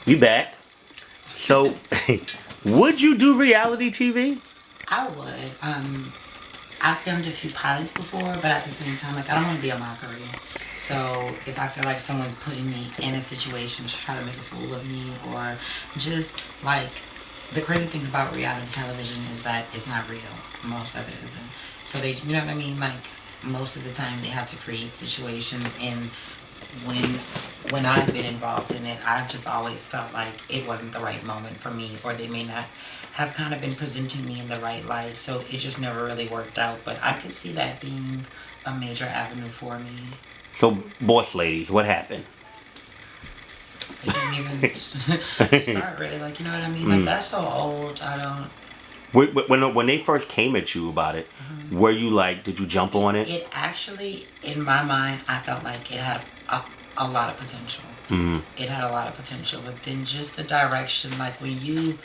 You back? So, would you do reality TV? I would. I've filmed a few pilots before, but at the same time, like I don't want to be a mockery. So if I feel like someone's putting me in a situation to try to make a fool of me, or just like the crazy thing about reality television is that it's not real. Most of it isn't. So they, you know what I mean? Like most of the time, they have to create situations, and when when I've been involved in it, I've just always felt like it wasn't the right moment for me, or they may not have kind of been presenting me in the right light. So it just never really worked out. But I could see that being a major avenue for me. So, boss ladies, what happened? It didn't even start really. Like you know what I mean? Like that's so old. I don't. When they first came at you about it, were you like, did you jump on it? It actually, in my mind, I felt like it had a lot of potential. It had a lot of potential, but then just the direction, like when you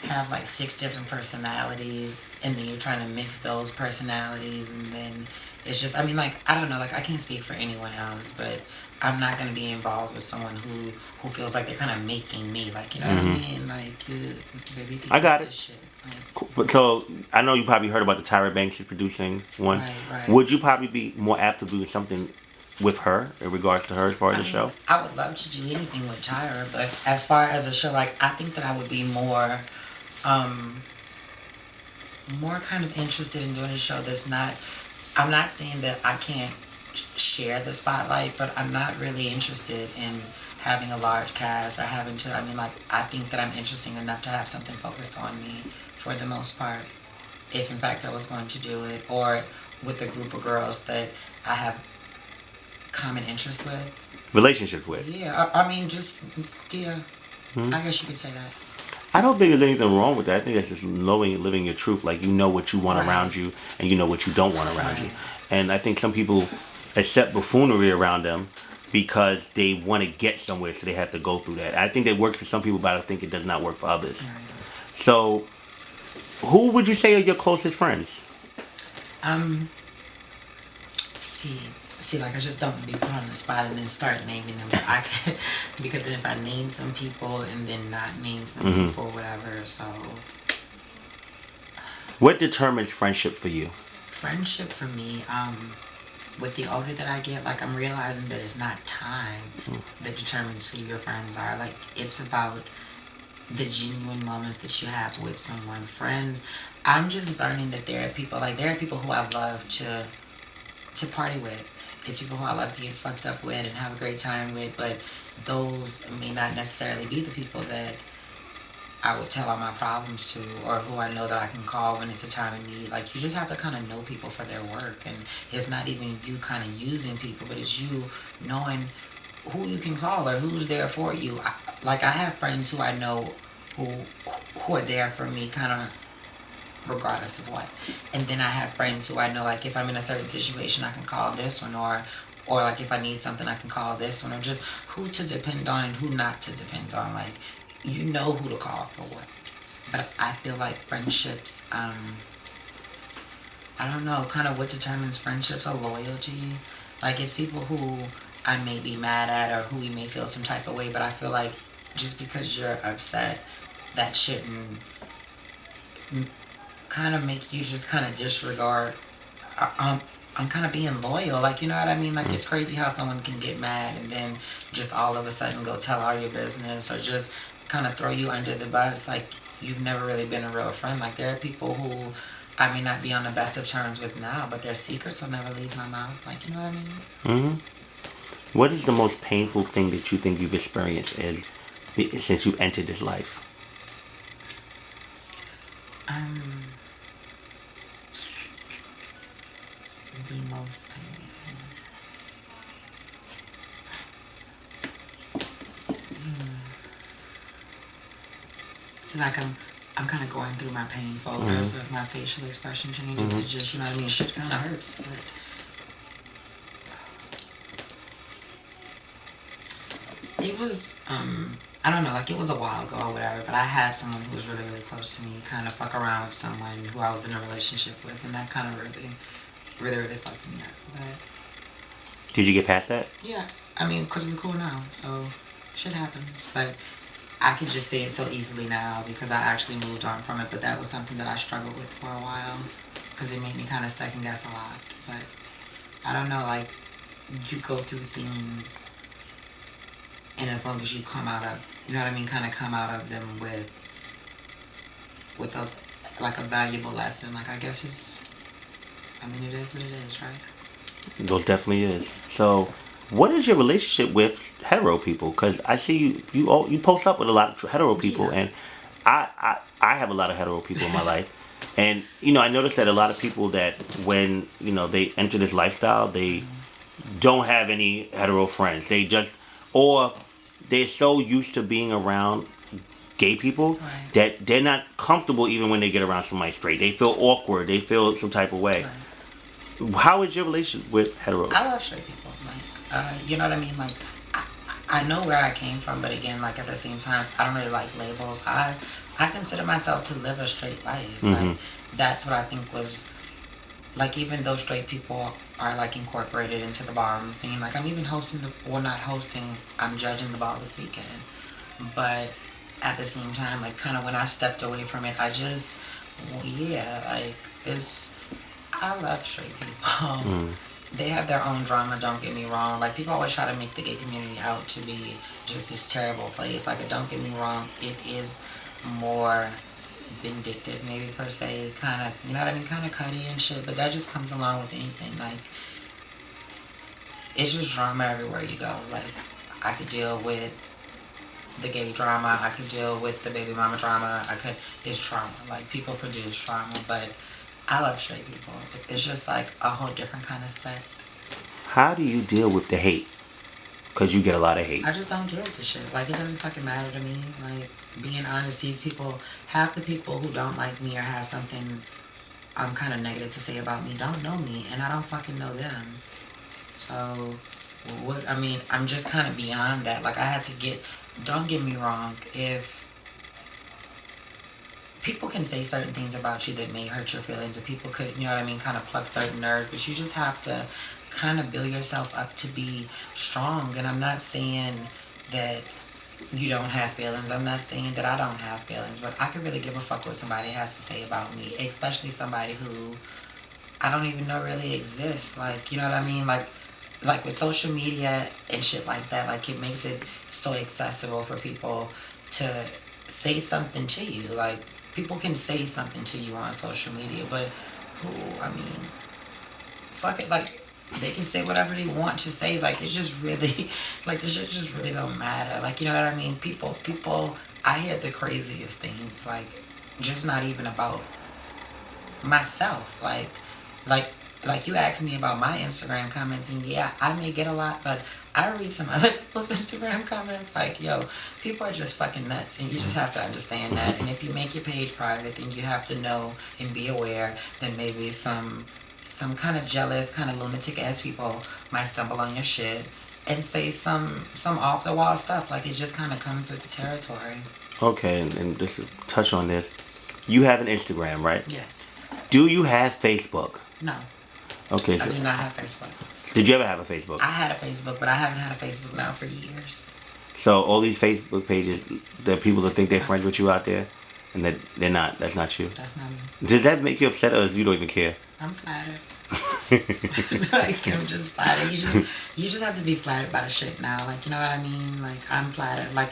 have like six different personalities and then you're trying to mix those personalities, and then it's just, I mean, like I don't know, like I can't speak for anyone else, but I'm not going to be involved with someone who feels like they're kind of making me, like, you know what I mean, like you, baby, you can I keep got this it. shit, like, Cool. But so I know you probably heard about the Tyra Banks is producing one. right. Would you probably be more apt to do something with her in regards to her as part of I the mean, show? I would love to do anything with Tyra, but as far as a show, like I think that I would be um, more kind of interested in doing a show that's not. I'm not saying that I can't share the spotlight, but I'm not really interested in having a large cast or having to. I mean, like I think that I'm interesting enough to have something focused on me for the most part. If in fact I was going to do it, or with a group of girls that I have common interests with. Relationship with? Yeah, I mean, just yeah. I guess you could say that. I don't think there's anything wrong with that. I think that's just knowing, living your truth. Like you know what you want Right, around you, and you know what you don't want around you. right, And I think some people accept buffoonery around them because they want to get somewhere, so they have to go through that. I think it works for some people, but I think it does not work for others. right. So, who would you say are your closest friends? Um, see, like I just don't want to be put on the spot and then start naming them. But I can, because then if I name some people and then not name some people, whatever. So What determines friendship for you? friendship for me, with the older that I get, like I'm realizing that it's not time that determines who your friends are. Like it's about the genuine moments that you have with someone. Friends, I'm just learning that there are people who I love to party with. It's people who I love to get fucked up with and have a great time with, but those may not necessarily be the people that I would tell all my problems to, or who I know that I can call when it's a time of need. Like you just have to kind of know people for their work, and it's not even you kind of using people, but it's you knowing who you can call or who's there for you. Like I have friends who I know who who are there for me, kind of regardless of what. And then I have friends who I know, like if I'm in a certain situation, I can call this one, or like if I need something, I can call this one, or just who to depend on and who not to depend on. Like you know who to call for what. But I feel like friendships, I don't know, kind of what determines friendships are loyalty. Like it's people who I may be mad at or who we may feel some type of way, but I feel like just because you're upset, that shouldn't kind of make you just kind of disregard. I'm kind of being loyal, like you know what I mean. Like it's crazy how someone can get mad and then just all of a sudden go tell all your business, or just kind of throw you under the bus. Like you've never really been a real friend. Like there are people who I may not be on the best of terms with now, but their secrets will never leave my mouth. Like you know what I mean. Hmm. What is the most painful thing that you think you've experienced as since you entered this life? Um, the most painful. So like I'm kind of going through my pain folder, so if my facial expression changes, it just, you know what I mean, shit kind of hurts. But it was, I don't know, like it was a while ago or whatever, but I had someone who was really, really close to me kind of fuck around with someone who I was in a relationship with, and that kind of really, really, really fucked me up. But Did you get past that? yeah, I mean, because we're cool now, so shit happens. But I could just say it so easily now because I actually moved on from it, but that was something that I struggled with for a while because it made me kind of second guess a lot. But I don't know, like, you go through things, and as long as you come out of, you know what I mean, kind of come out of them with a, like, a valuable lesson. Like, I guess it's, I mean, it is what it is, right? Those definitely is. So, what is your relationship with hetero people? Because I see you post up with a lot of hetero people, Yeah. and I have a lot of hetero people in my life, and you know I noticed that a lot of people that when you know they enter this lifestyle, they don't have any hetero friends. They just or they're so used to being around gay people Right. that they're not comfortable even when they get around somebody straight. They feel awkward. They feel some type of way. Right. How is your relationship with heteros? I love straight people. Like, you know what I mean? Like, I know where I came from, but again, like at the same time, I don't really like labels. I consider myself to live a straight life. Like, that's what I think was, like, even though straight people are like incorporated into the ballroom scene, like I'm even hosting not hosting, I'm judging the ball this weekend. But at the same time, like kind of when I stepped away from it, I just, well, yeah, like I love straight people. They have their own drama, don't get me wrong. Like, people always try to make the gay community out to be just this terrible place. Like, don't get me wrong, it is more vindictive, maybe, per se. Kind of, you know what I mean? Kind of cutty and shit. But that just comes along with anything. Like, it's just drama everywhere you go. Like, I could deal with the gay drama. I could deal with the baby mama drama. It's trauma. Like, people produce trauma, but I love straight people. It's just like a whole different kind of set. How do you deal with the hate? Because you get a lot of hate. I just don't deal with the shit. Like, it doesn't fucking matter to me. Like, being honest, these people, half the people who don't like me or have something kind of negative to say about me don't know me, and I don't fucking know them. So, what, I mean, I'm just kind of beyond that. Like, I had to get, don't get me wrong, if people can say certain things about you that may hurt your feelings, or people could, you know what I mean, kind of pluck certain nerves, but you just have to kind of build yourself up to be strong. And I'm not saying that you don't have feelings. I'm not saying that I don't have feelings, but I could really give a fuck what somebody has to say about me, especially somebody who I don't even know really exists. Like, you know what I mean? Like with social media and shit like that, like it makes it so accessible for people to say something to you. Like, people can say something to you on social media, but I mean, fuck it, like, they can say whatever they want to say. Like, it's just really, like, the shit just really don't matter. Like, you know what I mean? People, I hear the craziest things, like, just not even about myself. Like you asked me about my Instagram comments, and yeah, I may get a lot, but I read some other people's Instagram comments. Like, yo, people are just fucking nuts, and you just have to understand that. And if you make your page private, then you have to know and be aware that maybe some kind of jealous, kind of lunatic ass people might stumble on your shit and say some off the wall stuff. Like, it just kind of comes with the territory. Okay, and just to touch on this, you have an Instagram, right? Yes. Do you have Facebook? No. Okay, I so do not have Facebook. did you ever have a Facebook? I had a Facebook, but I haven't had a Facebook now for years. So all these Facebook pages, there are people that think they're friends with you out there, and that they're not. That's not you. That's not me. Does that make you upset, or you don't even care? I'm flattered. Like, I'm just flattered. You just have to be flattered by the shit now. Like, you know what I mean? Like, I'm flattered. Like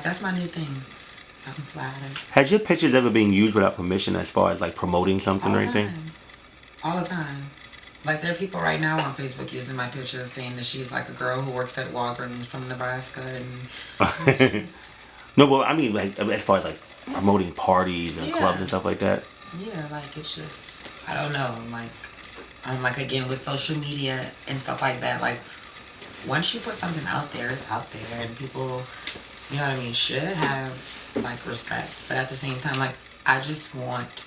that's my new thing. I'm flattered. Has your pictures ever been used without permission, as far as like promoting something or anything? All the time. Like, there are people right now on Facebook using my picture saying that she's like a girl who works at Walgreens from Nebraska, and No, but I mean, like, as far as like promoting parties and clubs and stuff like that. Yeah, like, it's just, I don't know, like again, with social media and stuff like that, like, once you put something out there, it's out there, and people, you know what I mean, should have, like, respect. But at the same time, like, I just want,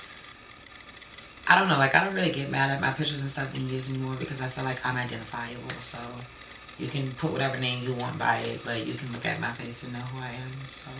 I don't know, like, I don't really get mad at my pictures and stuff being used anymore, because I feel like I'm identifiable. So you can put whatever name you want by it, but you can look at my face and know who I am. So